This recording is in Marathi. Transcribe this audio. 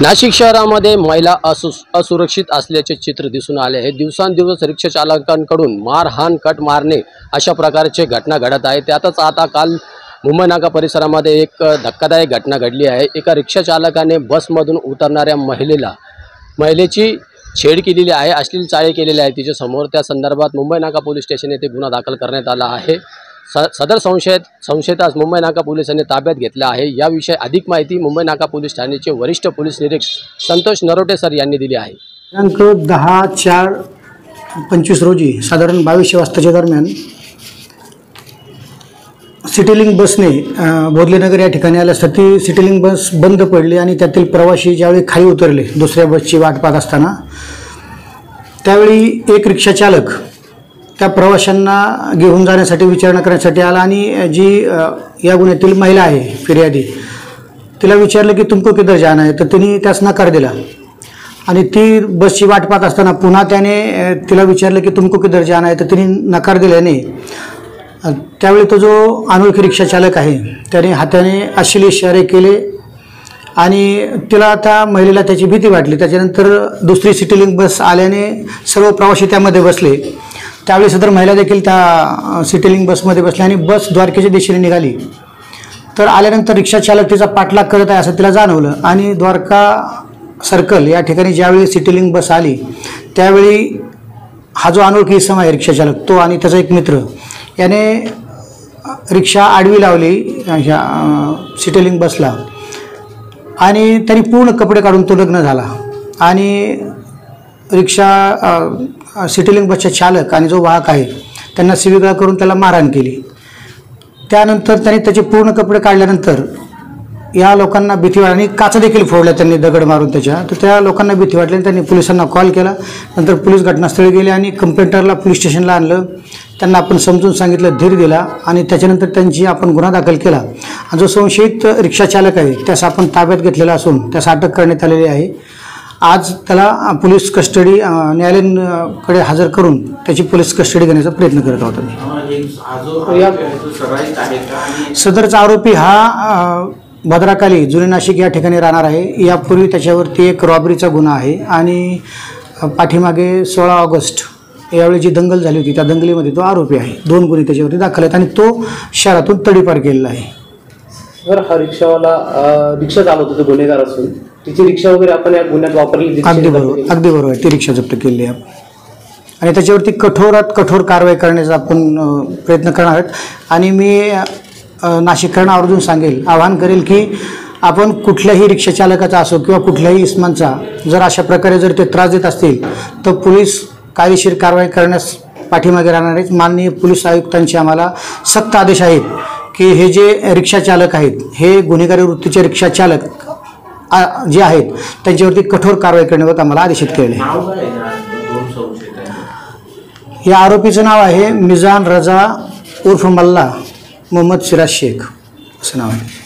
नाशिक शहरामध्ये महिला असुरक्षित असल्याचे चित्र दिसून आले आहे। दिवसांदिवस रिक्षा चालकांकडून मारहाण, कट मारणे अशा प्रकारचे घटना घडत आहेत। त्यातच आता काल मुंबई नाका परिसरामध्ये एक धक्कादायक घटना घडली आहे। एका रिक्षा चालकाने बसमधून उतरणाऱ्या महिलेची छेड केलेली आहे, अश्लील चाळे केलेले आहे तिच्या समोर। त्या संदर्भात मुंबई नाका पोलीस स्टेशन येथे गुन्हा दाखल करण्यात आला आहे। सदर संशयितास मुंबई नाका पोलिसांनी ताब्यात घेतले आहे। याविषयी अधिक माहिती मुंबई नाका पोलीस ठाण्याचे वरिष्ठ पोलीस निरीक्षक संतोष नरोटे सर यांनी दिली आहे। दिनांक 10/4/25 रोजी साधारण 22 वाजताच्या दरम्यान सिटीलिंक बसने बोधलेनगर या ठिकाणी आल्या असता ती सिटीलिंक बस बंद पडली आणि त्यातील प्रवासी ज्यावेळी खाली उतरले दुसऱ्या बसची वाट पाहत असताना त्यावेळी एक रिक्षा चालक त्या प्रवाशांना घेऊन जाण्यासाठी विचारणा करण्यासाठी आला आणि जी या गुन्ह्यातील महिला आहे फिर्यादी तिला विचारलं की तुमको किधर जाना है, तर तिने त्यास नकार दिला आणि ती बसची वाट पाहत असताना पुन्हा त्याने तिला विचारलं की तुमको किधर जाना है, तर तिने नकार दिल्याने त्यावेळी तो जो अनोळखी रिक्षा चालक आहे त्याने हाताने अश्लील इशारे केले आणि तिला त्या महिलेला त्याची भीती वाटली। त्याच्यानंतर दुसरी सिटीलिंक बस आल्याने सर्व प्रवासी त्यामध्ये बसले। त्यावेळी सदर महिला देखील त्या सिटीलिंक बसमध्ये बसल्या आणि बस द्वारकेच्या दिशेने निघाली। तर आल्यानंतर रिक्षा चालक तिचा पाठलाग करत आहे असं तिला जाणवलं आणि द्वारका सर्कल या ठिकाणी ज्यावेळी सिटीलिंक बस आली त्यावेळी हा जो अनोळखी इसम आहे रिक्षा चालक तो आणि त्याचा एक मित्र याने रिक्षा आडवी लावली ह्या सिटीलिंक बसला आणि त्यांनी पूर्ण कपडे काढून तो लग्न झाला आणि रिक्षा सिटीलिंक बसचा चालक आणि जो वाहक आहे त्यांना शिवीगाळ करून त्याला मारहाण केली। त्यानंतर त्यांनी त्याचे पूर्ण कपडे काढल्यानंतर या लोकांना भीती वाटली आणि काचा देखील फोडल्या त्यांनी दगड मारून त्याच्या। तर त्या लोकांना भीती वाटली आणि त्यांनी पोलिसांना कॉल केला। नंतर पोलीस घटनास्थळी गेले आणि कंप्लेंटरला पोलीस स्टेशनला आणलं। त्यांना आपण समजून सांगितलं, धीर दिला आणि त्याच्यानंतर त्यांची आपण गुन्हा दाखल केला आणि जो संशयित रिक्षा चालक आहे त्यास आपण ताब्यात घेतलेला असून त्यास अटक करण्यात आलेली आहे। आज त्याला पोलीस कस्टडी न्यायालयाकडे हजर करून त्याची पोलीस कस्टडी घेण्याचा प्रयत्न करत आहोत। सदरचा आरोपी हा भद्राकाली जुने नाशिक या ठिकाणी राहणार आहे। यापूर्वी त्याच्यावरती एक रॉबरीचा गुन्हा आहे आणि पाठीमागे 16 ऑगस्ट यावेळी जी दंगल झाली होती त्या दंगलीमध्ये तो आरोपी आहे। 2 गुन्हे त्याच्यावरती दाखल आहेत आणि तो शहरातून तडीपार केलेला आहे। जर हा रिक्षावाला रिक्षा चालवत होता गुन्हेगार असून तिची रिक्षा वगैरे आपण या गुन्ह्यात वापरली? अगदी बरोबर ती रिक्षा जप्त केली आहे आणि त्याच्यावरती कठोरात कठोर कारवाई करण्याचा आपण प्रयत्न करणार आहोत। आणि मी नाशिककरांना आवर्जून आवाहन करेल की आपण कुठल्याही रिक्षा चालकाचा असो किंवा कुठल्याही इसमांचा जर अशा प्रकारे जर ते त्रास देत असतील तर पोलीस कायदेशीर कारवाई करण्यास पाठीमागे राहणार आहेत। माननीय पोलीस आयुक्तांचे आम्हाला सक्त आदेश आहेत की हे जे रिक्षा चालक आहेत हे गुन्हेगारी वृत्तीचे रिक्षा चालक जे आहेत त्यांच्यावरती कठोर कारवाई करण्याबाबत आम्हाला आदेशित केले। या आरोपीचं नाव आहे मिजान रजा उर्फ मल्ला मोहम्मद सिराज शेख असं नाव आहे।